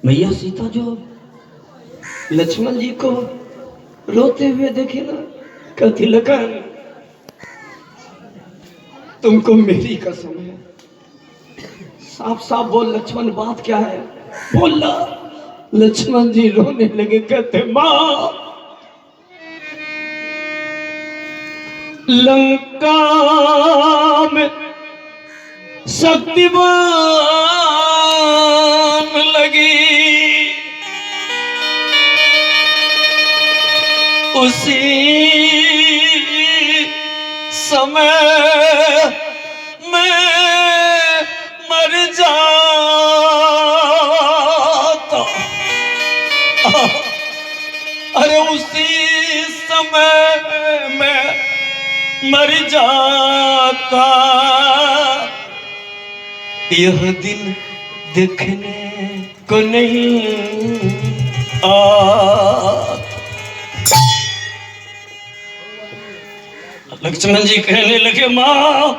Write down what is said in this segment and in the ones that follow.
मैया सीता जो लक्ष्मण जी को रोते हुए देखे ना, कहती लखन तुमको मेरी कसम है, साफ साफ बोल लक्ष्मण बात क्या है, बोलना। लक्ष्मण जी रोने लगे, कहते मां लंका में शक्तिमान लगी, उसी समय मैं मर जाता। अरे उसी समय मैं मर जाता, यह दिन देखने को नहीं आता। लक्ष्मण जी कहने लगे मां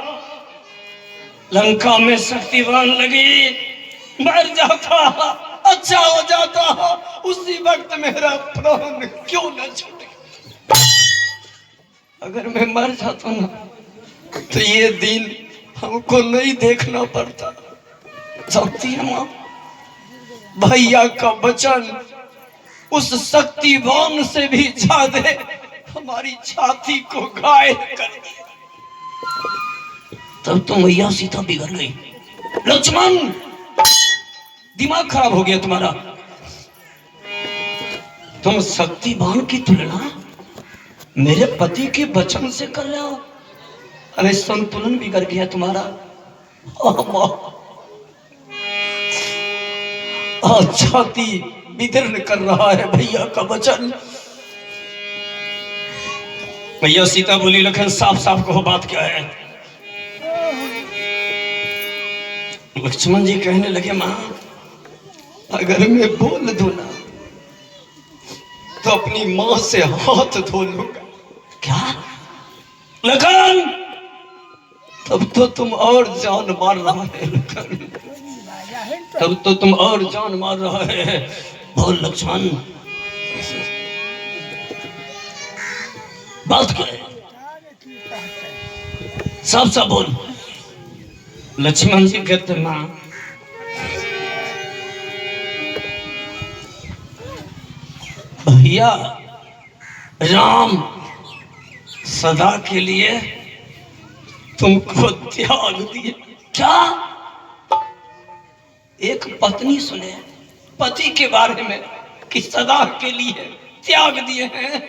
लंका में शक्तिवान लगी, मर जाता अच्छा हो जाता, उसी वक्त मेरा प्राण क्यों न छूटे। अगर मैं मर जाता ना तो ये दिन हमको नहीं देखना पड़ता। जानती है मां, भैया का वचन उस शक्तिवान से भी ज्यादा हमारी छाती को घायल कर दिया। तब तो मैया सीता बिगड़ गई। लक्ष्मण दिमाग खराब हो गया तुम्हारा, तुम शक्तिवान की तुलना मेरे पति के वचन से कर रहे हो। अरे संतुलन बिगड़ गया तुम्हारा। छाती विदीर्ण कर रहा है भैया का वचन। भैया सीता बोली लखन साफ साफ कहो बात क्या है। लक्ष्मण जी कहने लगे मां अगर मैं बोल दूं ना तो अपनी मां से हाथ धो लूंगा। क्या लखन, तब तो तुम और जान मार रहा है लखन, तब तो तुम और जान मार रहा है। बोल लक्ष्मण बात क्या है, साफ साफ बोल। लक्ष्मण जी कहते मां भैया राम सदा के लिए तुमको त्याग दिए। क्या एक पत्नी सुने पति के बारे में कि सदा के लिए त्याग दिए हैं,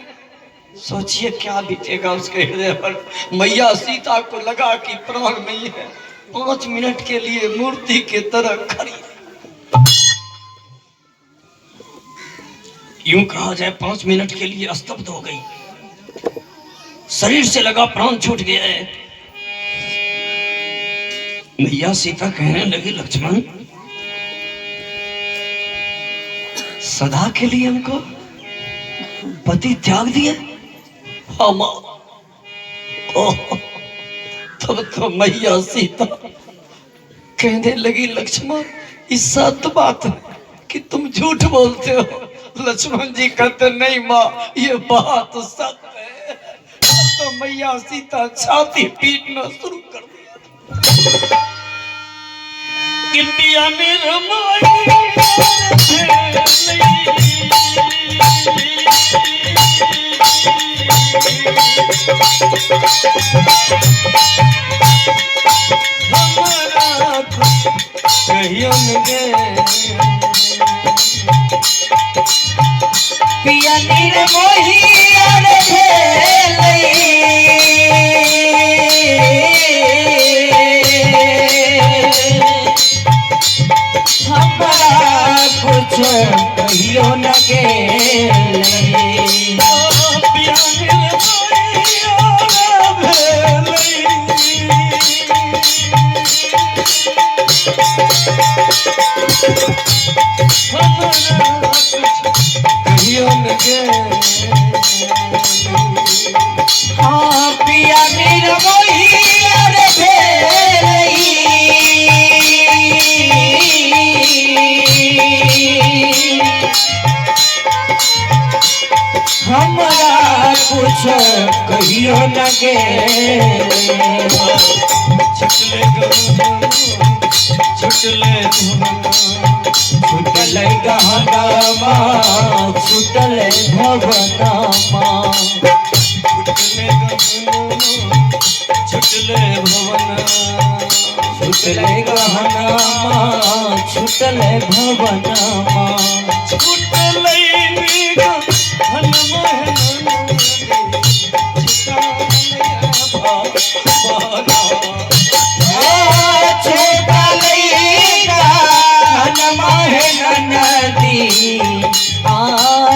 सोचिए क्या बीतेगा उसके हृदय पर। मैया सीता को लगा कि प्राण नहीं है, 5 मिनट के लिए मूर्ति के तरह खड़ी, यूं कहा जाए 5 मिनट के लिए स्तब्ध हो गई, शरीर से लगा प्राण छूट गया है। मैया सीता कहने लगी लक्ष्मण सदा के लिए हमको पति त्याग दिए। हाँ मां। तब तो मैया सीता कहने लगी लक्ष्मण इस सत्य बात है कि तुम झूठ बोलते हो। लक्ष्मण जी कहते नहीं मां ये बात सत्य है। तो मैया सीता छाती पीटना शुरू कर दिया कि पिया निर्मोही हमारा कहियो पिया निर्मोही कुछ कहियो न गे कहियो न गे। हाँ पिया मेरा वही अरे हमरा कुछ कहियो लगे छुटले छुटले छुटले गहनामा छुटले भवनामा छुटले भवन छुटले गहनामा छुटले भवनामा छुटले धन नदी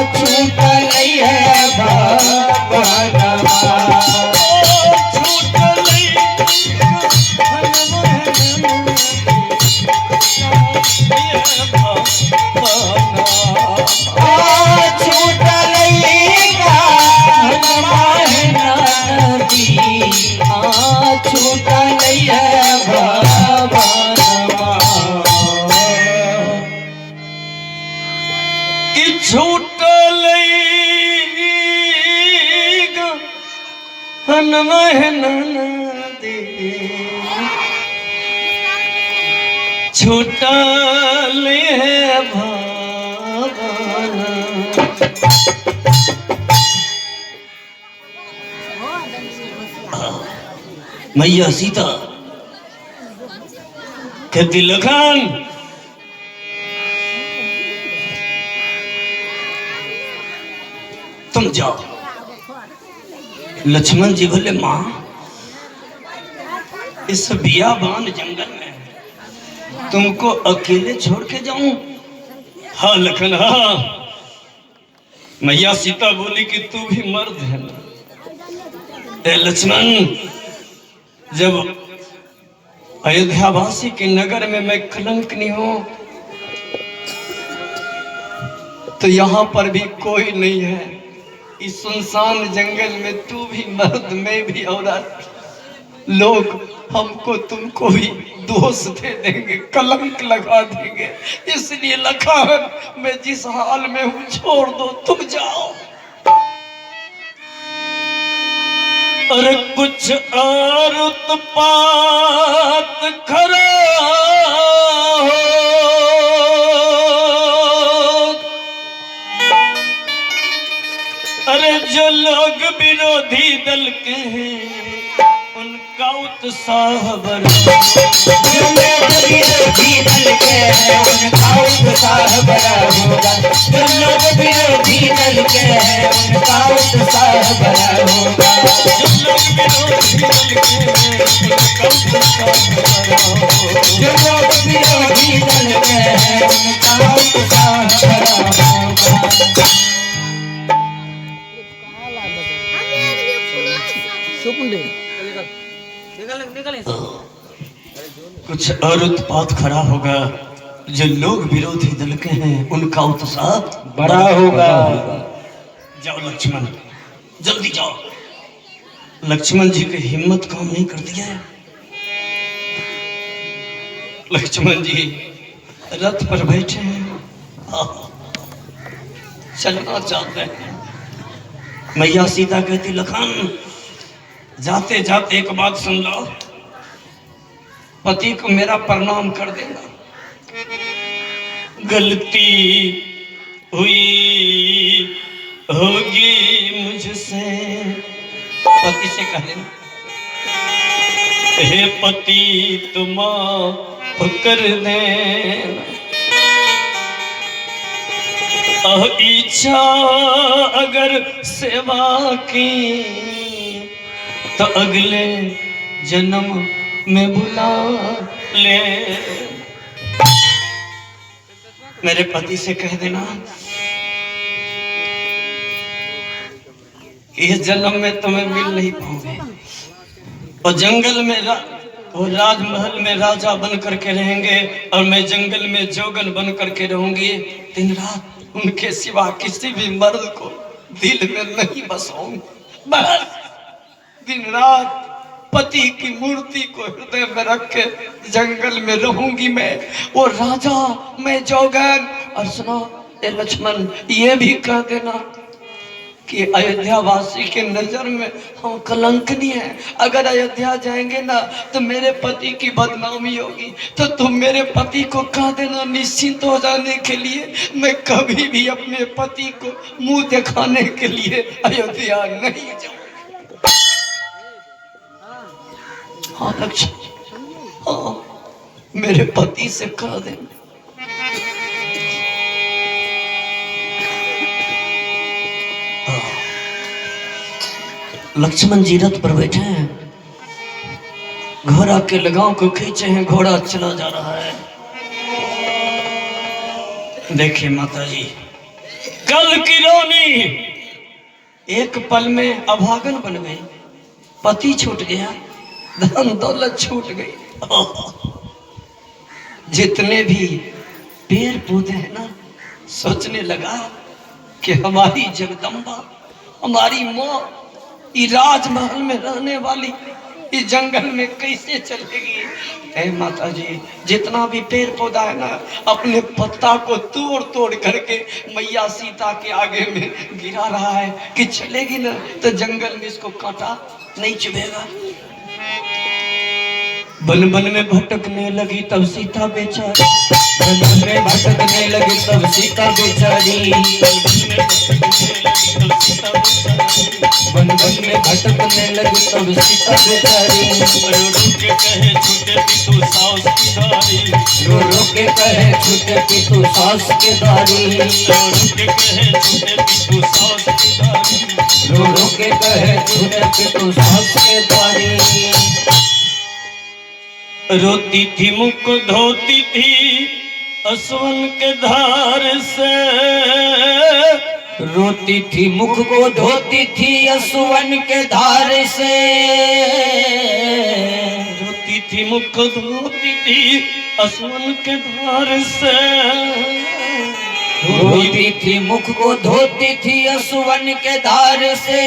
छूटल छूटल है भवन। मैया सीता कहती लखन तुम जाओ। लक्ष्मण जी बोले मां इस बियाबान जंगल में तुमको अकेले छोड़ के जाऊं? हाँ लखन हाँ। मैया सीता बोली कि तू भी मर्द है ना। लक्ष्मण जब अयोध्यावासी के नगर में मैं कलंक नहीं हूं तो यहाँ पर भी कोई नहीं है। इस सुनसान जंगल में तू भी मर्द मैं भी औरत, लोग हमको तुमको भी दोष दे देंगे, कलंक लगा देंगे। इसलिए लखन मैं जिस हाल में हूं छोड़ दो, तुम जाओ। अरे कुछ और उत्पात खरा हो, अरे जो लोग विरोधी दल के हैं उनका उत्साह बढ़ा, जो लोग विरोधी दल के हैं उनका उत्साह बड़ा होगा। जो लोग विरोधी दल के हैं उनका उत्साह बड़ा होगा। जो लोग विरोधी दल के हैं उनका उत्साह बढ़ा होगा। जो लोग विरोधी दल के हैं उनका उत्साह बड़ा होगा। कुछ और उत्पात खड़ा होगा। जो लोग विरोधी दल के हैं उनका उत्साह बड़ा होगा। जाओ लक्ष्मण जल्दी जाओ। लक्ष्मण जी की हिम्मत काम नहीं करती है। लक्ष्मण जी रथ पर बैठे हैं, चलना चाहते हैं। मैया सीता कहती लखन जाते जाते एक बात सुन लो, पति को मेरा प्रणाम कर देना। गलती हुई होगी मुझसे, पति से कह देना हे पति तुम माफ कर देना। इच्छा अगर सेवा की तो अगले जन्म में बुला ले। मेरे पति से कह देना इस जन्म में तुम्हें मिल नहीं पाओगे और जंगल में वो राजमहल में राजा बन करके रहेंगे और मैं जंगल में जोगन बन करके रहूंगी। दिन रात उनके सिवा किसी भी मर्द को दिल में नहीं बसाऊंगी। बस दिन रात पति की मूर्ति को हृदय में रख के जंगल में रहूंगी मैं, वो राजा मैं जोगन। और सुनो ए लक्ष्मण ये भी कह देना कि अयोध्या वासी के नजर में हम कलंकनी हैं। अगर अयोध्या जाएंगे ना तो मेरे पति की बदनामी होगी। तो तुम मेरे पति को कह देना निश्चिंत हो जाने के लिए, मैं कभी भी अपने पति को मुंह दिखाने के लिए अयोध्या नहीं जाऊंगा। हाँ लक्ष्मण, हाँ मेरे पति से कह देना। लक्ष्मण जी रथ पर बैठे हैं, घोड़ा के लगाम को खींचे हैं, घोड़ा चला जा रहा है। देखिए माता जी, कल की रोनी एक पल में अभागन बन गई, पति छूट गया, धन दौलत छूट गई। जितने भी पेड़ पौधे हैं ना, सोचने लगा कि हमारी जगदम्बा, हमारी माँ इस राजमहल में रहने वाली इस जंगल में कैसे चलेगी। ऐ माता जी, जितना भी पेड़ पौधा है ना, अपने पत्ता को तोड़ तोड़ करके मैया सीता के आगे में गिरा रहा है कि चलेगी ना तो जंगल में इसको कांटा नहीं चुभेगा। बन बन में भटकने लगी तब सीता बेचारी, बन बन में भटकने लगी तब सीता बेचारी, बन बन में भटकने लगी तब सीता बेचारी। रो रो के कहे छूटे पितु सास की दारी, रो रो के कहे छूटे पितु सास के दारी, रो रो के कहे छूटे पितु सास की दारी, रो रो के कहे छूटे पितु सास के दारी। रोती थी मुख धोती थी असवन के धार से, रोती थी मुख को धोती थी असुवन के धार से, रोती थी मुख धोती थी असवन के धार से, रोती थी मुख को धोती थी असुवन के धार से।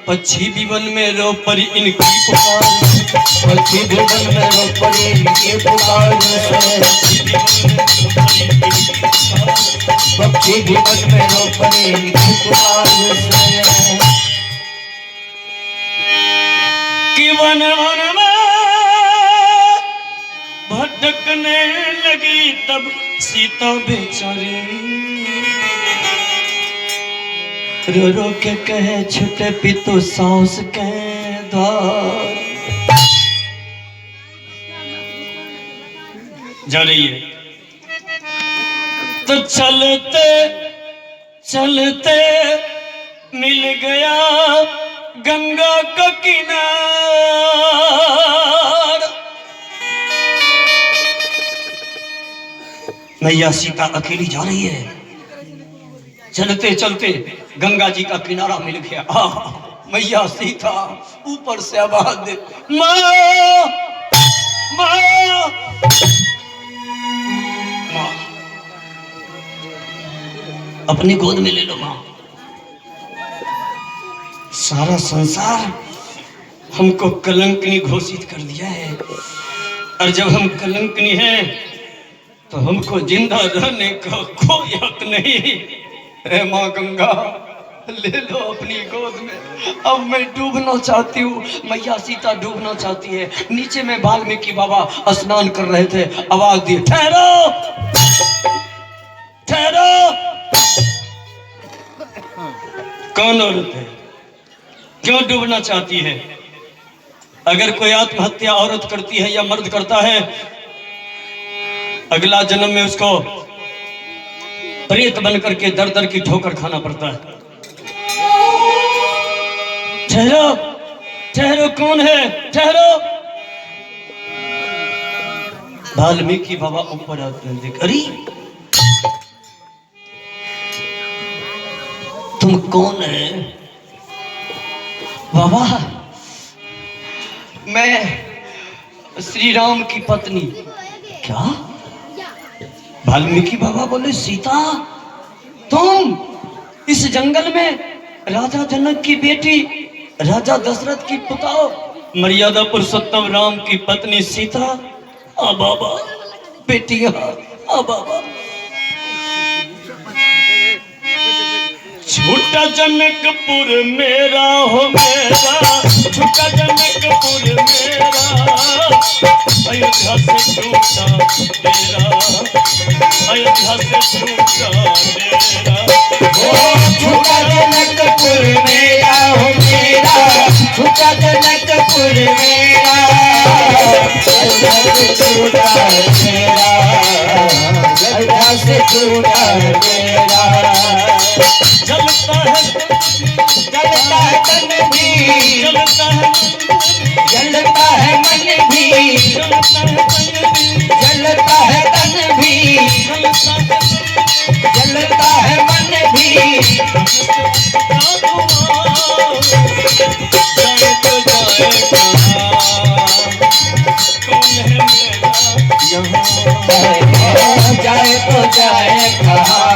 पक्षी विवन में रो परी इनकी पुकार, पक्षी विवन में रो परी इनकी पुकार से, पक्षी विवन में रो परी इनकी पुकार से। कि वन वन में भटकने लगी तब सीता बेचारी, रो रो के कहे छूटे पितु सास के द्वार। जा रही है तो चलते चलते मिल गया गंगा का किनारा, मैया सीता अकेली जा रही है, चलते चलते गंगा जी का किनारा मिल गया। मैया सीता ऊपर से आवाज दे, माँ माँ माँ, अपनी गोद में ले लो माँ। सारा संसार हमको कलंकनी घोषित कर दिया है, और जब हम कलंकनी हैं तो हमको जिंदा रहने का कोई हक नहीं। हे माँ गंगा, ले लो अपनी गोद में, अब मैं डूबना चाहती हूँ। मैया सीता डूबना चाहती है। नीचे में वाल्मीकि बाबा स्नान कर रहे थे, आवाज दिए, ठहरो ठहरो। कौन औरत है, क्यों डूबना चाहती है? अगर कोई आत्महत्या औरत करती है या मर्द करता है, अगला जन्म में उसको प्रेत बन करके दर दर की ठोकर खाना पड़ता है। ठहरो ठहरो, कौन है, ठहरो। वाल्मीकि बाबा ऊपर आते हैं, देख, अरे तुम कौन है? बाबा मैं श्री राम की पत्नी। क्या? वाल्मीकि बाबा बोले, सीता तुम इस जंगल में राजा जनक की बेटी, राजा दशरथ की पुताओ, मर्यादा पुरुषोत्तम राम की पत्नी सीता। आ बाबा, बेटिया, आ बाबा। छूटा जनकपुर मेरा हो मेरा, छूटा जनकपुर मेरा, अयोध्या से छूटा तेरा, अयोध्या से छूटा तेरा। छूटा जनकपुर मेरा हो मेरा, छूटा जनकपुर मेरा, अयोध्या से छूटा मेरा, अयोध्या से छूटा मेरा। जलता है तन भी, जलता है जलता है मन भी, जलता है तन भी, जलता है तन भी, जलता है मन भी। जाए तो जाए कहाँ,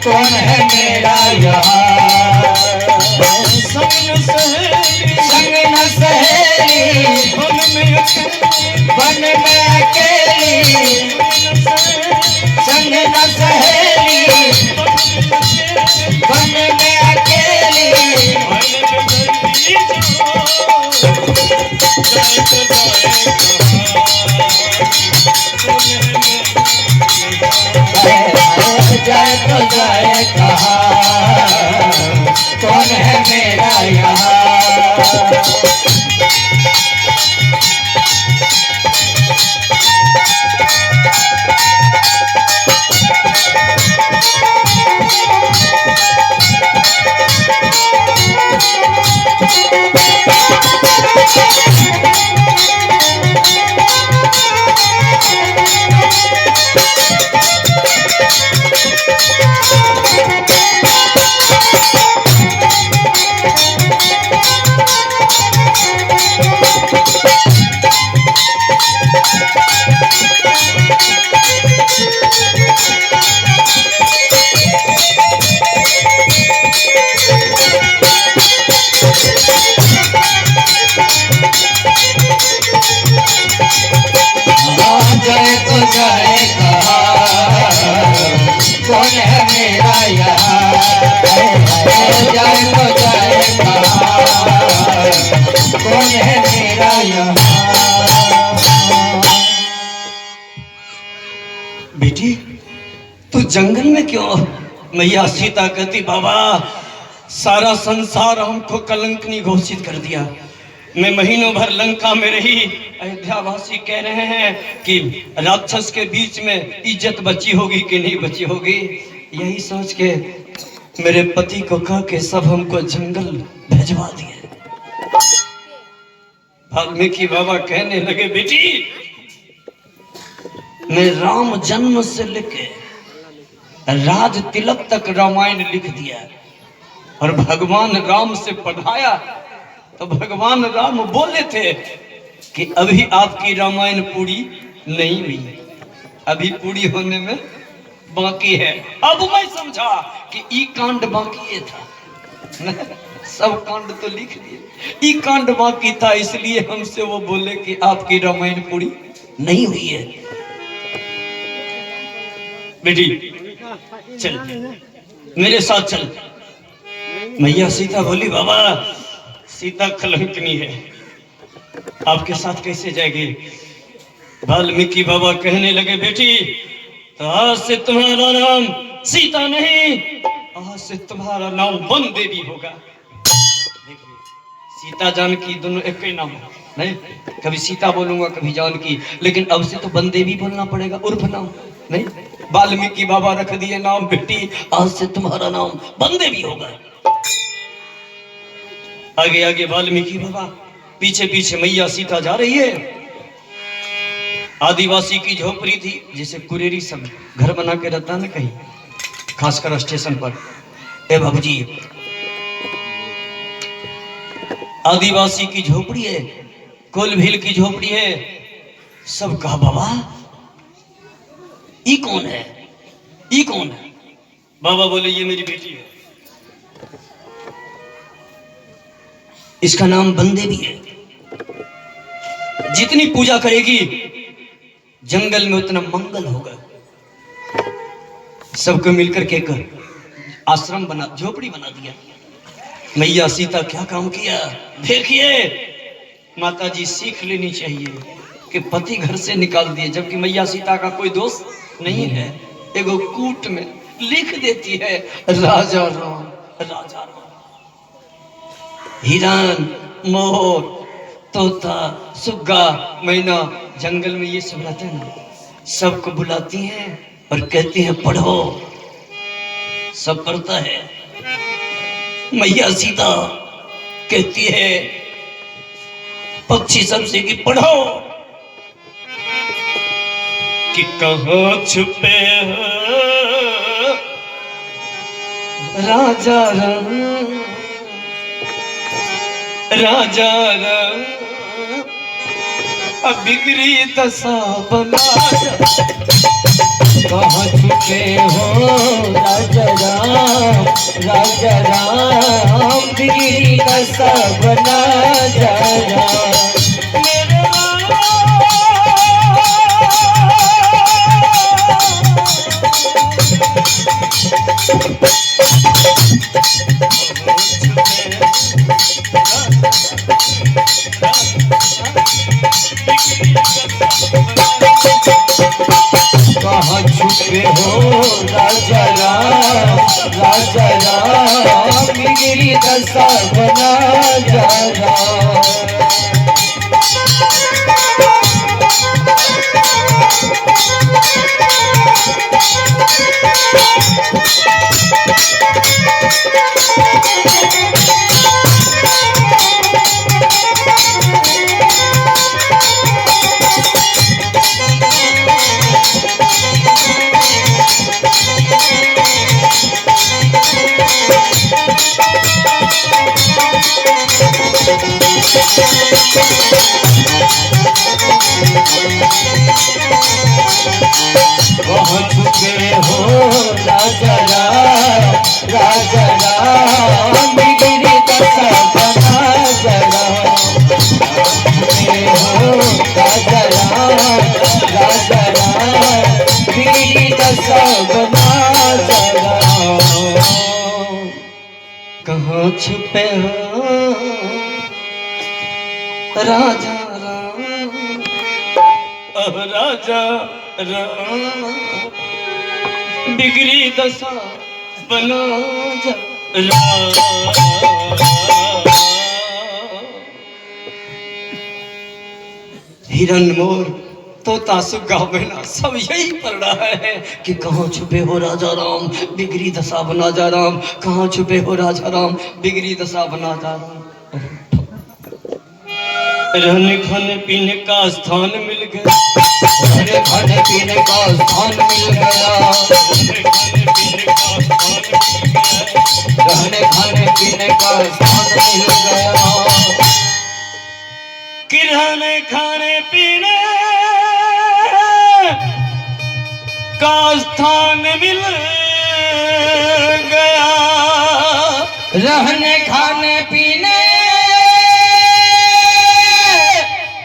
कौन है मेरा यहाँ, जाए तो जाए कहाँ, कौन है मेरा यहाँ। संग न सहेली, संग न सहेली, वन में अकेली, संग न सहेली, वन में अकेली। जाए तो जाए कहाँ, कौन है मेरा यहाँ। जाए तो जाए कहाँ, कौन है मेरा यहाँ। जाए तो जाए कहाँ, कौन है मेरा यहाँ। बेटी तू जंगल में क्यों? मैया सीता कहती बाबा सारा संसार हमको कलंकनी घोषित कर दिया, मैं महीनों भर लंका में रही, अयोध्यावासी कह रहे हैं कि राक्षस के बीच में इज्जत बची होगी कि नहीं बची होगी। यही सोच के मेरे पति को कह के सब हमको जंगल भेजवा दिए। वाल्मीकि बाबा कहने लगे बेटी मैं राम जन्म से लेके राज तिलक तक रामायण लिख दिया और भगवान राम से पढ़ाया तो भगवान राम बोले थे कि अभी आपकी रामायण पूरी नहीं हुई, अभी पूरी होने में बाकी है। अब मैं समझा कि ई कांड बाकी था, सब कांड तो लिख दिए, ई कांड बाकी था, इसलिए हमसे वो बोले कि आपकी रामायण पूरी नहीं हुई है। बेटी चल मेरे साथ चल। मैया सीता बोली बाबा सीता कलंकनी है, आपके साथ कैसे जाएगी? वाल्मीकि बाबा कहने लगे बेटी तो आज से तुम्हारा नाम सीता नहीं, आज से तुम्हारा नाम वन देवी होगा। देखिए सीता जानकी दोनों एक ही नाम है, नहीं कभी सीता बोलूंगा कभी जानकी, लेकिन अब से तो वन देवी बोलना पड़ेगा, उर्फ नाम नहीं। वाल्मीकि बाबा रख दिए नाम बेटी आज से तुम्हारा नाम वन देवी होगा। आगे आगे वाल्मीकि बाबा, पीछे पीछे मैया सीता जा रही है। आदिवासी की झोपड़ी थी, जैसे कुरेरी सब घर बना के रहता ना कहीं, खासकर स्टेशन पर। ए बाबूजी आदिवासी की झोपड़ी है, कोल भील की झोपड़ी है। सब कहा बाबा ई कौन है, ई कौन है? बाबा बोले ये मेरी बेटी है, इसका नाम बंदेवी है, जितनी पूजा करेगी जंगल में उतना मंगल होगा। सबको मिलकर कहकर आश्रम बना, झोपड़ी बना दिया। मैया सीता क्या काम किया देखिए। माता जी सीख लेनी चाहिए कि पति घर से निकाल दिए, जबकि मैया सीता का कोई दोस्त नहीं है। एगो कूट में लिख देती है राजा राम, राजा राम। हिरण, मोर, तोता, सुग्गा, मैना, जंगल में ये सब रहते हैं ना, सबको बुलाती हैं और कहती हैं पढ़ो। सब पढ़ता है। मैया सीता कहती है पक्षी सबसे कि पढ़ो, कि कहाँ छुपे हो राजा राम, राजा राम, अब बिगड़ी दशा बना जा। कहाँ छुपे हो राजा राम, राजा राम, बिगड़ी दशा बना जा राम। मेरे कहाँ छुपे हो राजा राम, राजा राम, बिगड़ी दशा बना जा राम। कहाँ छुपे हो राजा राम, राजा राम, बिगड़ी दशा बना जा राम। छुपे हो राजा राम, राजा राम, बिगड़ी दशा बना जा राम। कहाँ छुपे हो राजा राम, राजा राम, बिगड़ी दशा बना जा राम। हिरण, मोर, तोता, सुग्गा, मैना सब यही पढ़ रहा है कि कहाँ छुपे हो राजा राम, बिगड़ी दशा बना जा राम। कहाँ छुपे हो राजा राम, बिगड़ी दशा बना जा राम। रहने खाने पीने का स्थान मिल गया, रहने खाने पीने का स्थान मिल गया, रहने खाने पीने का स्थान मिल गया, रहने खाने पीने का स्थान मिल गया, रहने खाने पीने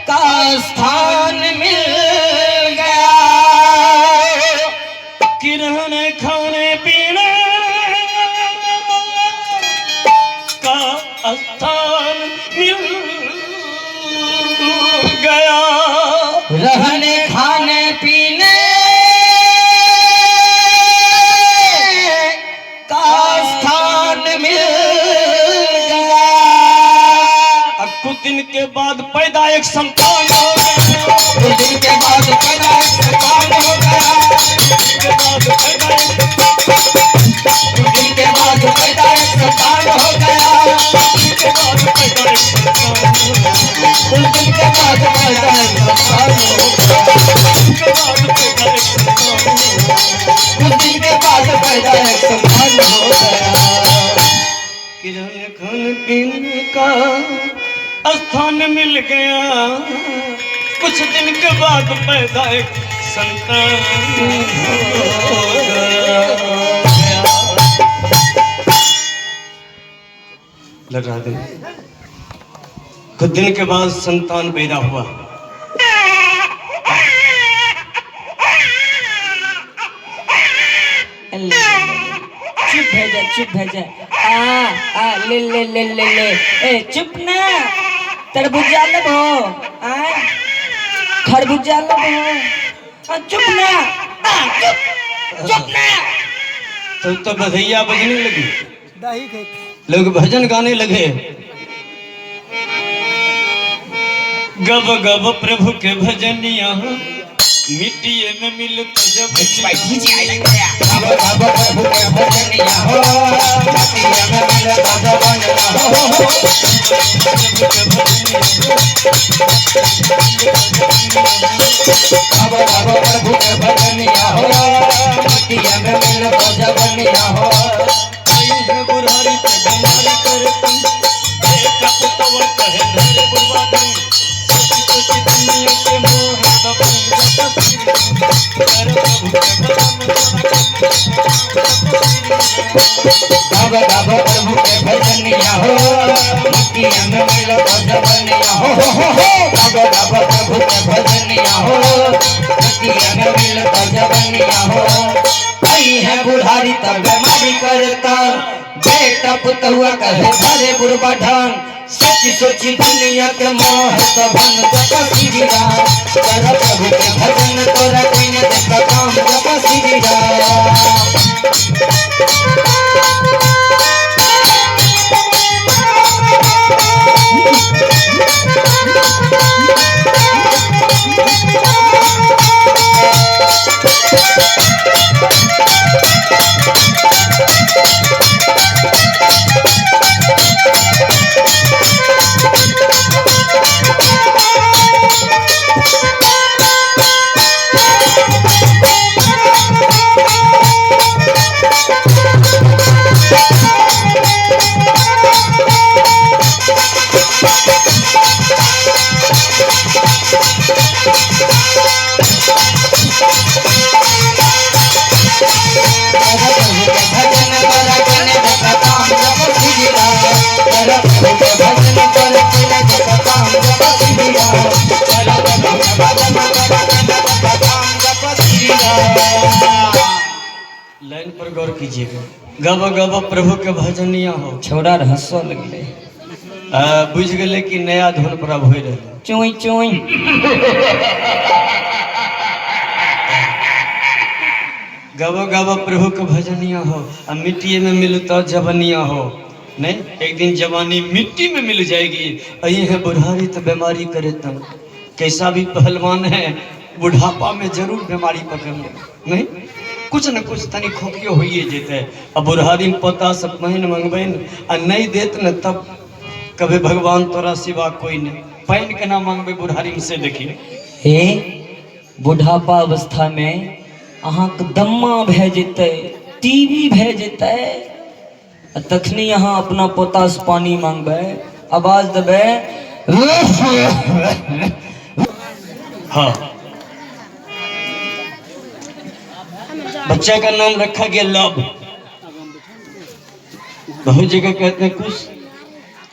का स्थान मिल गया, कि रहने खाने पीने का स्थान मिल गया, रहने खाने पीने का स्थान मिल गया। अब कुछ दिन के बाद पैदा एक संतान हो गया, कुछ दिन के बाद पैदा एक संतान हो गया, के बाद पैदा कुछ दिन के बाद पैदा एक संतान हो गया, के बाद पैदा एक संतान हो गया, कुछ दिन के बाद पैदा एक संतान हो गया, के बाद पैदा एक संतान हो गया, कुछ दिन के बाद पैदा एक संतान हो गया। किरण खान पीने का स्थान मिल गया, कुछ दिन के बाद पैदा एक संतान हो गया। लगा दे। कुछ दिन के बाद संतान पैदा हुआ। चुप भेजा आ ले ले ले ले ले ए चुप ना तरबूजा लब हो आ खरबूजा लब हो चुप ना चुप ना तो बधैया बजने लगी, लोग भजन गाने लगे। गब गब प्रभु के भजनिया मिट्टिए में मिलत जब गब गब प्रभु के भजनिया हो मिट्टिए में मिलत जब गब गब प्रभु के भजनिया हो मिट्टिए में मिलत जबनिया हो बुढ़ारी पे बीमारी करती बेटा पुतवा कहे धरे बुरबादी सोची सोची दुनिया के मोह गब गब प्रभु के भजनिया हो मिट्टिया में मिलत जबनिया हो गब गब प्रभु के भजनिया हो मिट्टिया में मिलत जबनिया हो कई है बुढ़ारी तब बीमारी करता बेटा पुतहुआ कहे धरे बुरबा ढंग सोची सोची दुनिया के मोह भंग जप श्री राम कर प्रभु के भजन तोरा कोई न देखा काम जप श्री राम लाइन पर गौर कीजिएगा। गब गब प्रभु के भजनिया हो छोड़ा हंसो लगले बुझ गए कि नया धुन प्रभ हो रहे चोई चोई गब गब प्रभु के भजनिया हो अब मिट्टी में मिलता जवनिया हो नहीं एक दिन जवानी मिट्टी में मिल जाएगी। यही है बुढ़ारी तो बीमारी करे तब कैसा भी पहलवान है बुढ़ापा में जरूर बीमारी पकड़ ले नहीं कुछ न कुछ तनी खोखियो होइए जेते। अब बुढ़ारी में पता सब महीन मंगबे आ नहीं देत न तब कभी भगवान तोरा सिवा कोई नहीं पैन के ना मांगबे बुढ़ारी में से देखिए हे बुढ़ापा अवस्था में अहाँ के दम्मा भे जेते टीवी भे जेते तखनी यहाँ अपना पोता से पानी मांगबे आवाज देबे हाँ बच्चा का नाम रखा गया लव। बहुत जगह कहते हैं कुछ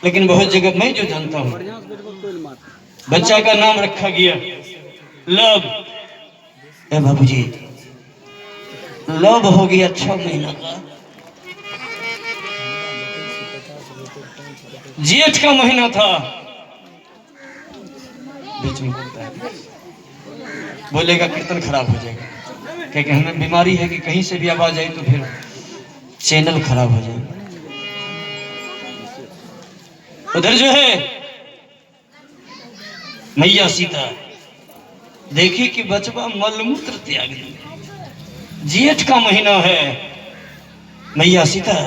लेकिन बहुत जगह मैं जो जानता हूँ बच्चा का नाम रखा गया लव। ए बाबूजी लव हो गया 6 महीना का जेठ का महीना था बीच में बोलता है बोलेगा कीर्तन खराब हो जाएगा क्योंकि हमें बीमारी है कि कहीं से भी आवाज आई तो फिर चैनल खराब हो जाएगा। उधर जो है मैया सीता देखी कि बचवा मलमूत्र त्याग दी जेठ का महीना है। मैया सीता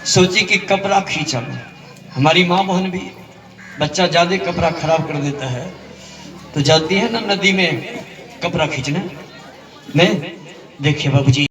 सोची कि कपड़ा खींचा हमारी माँ बहन भी बच्चा ज्यादा कपड़ा खराब कर देता है तो जाती है ना नदी में कपड़ा खींचने नहीं। देखिए बाबूजी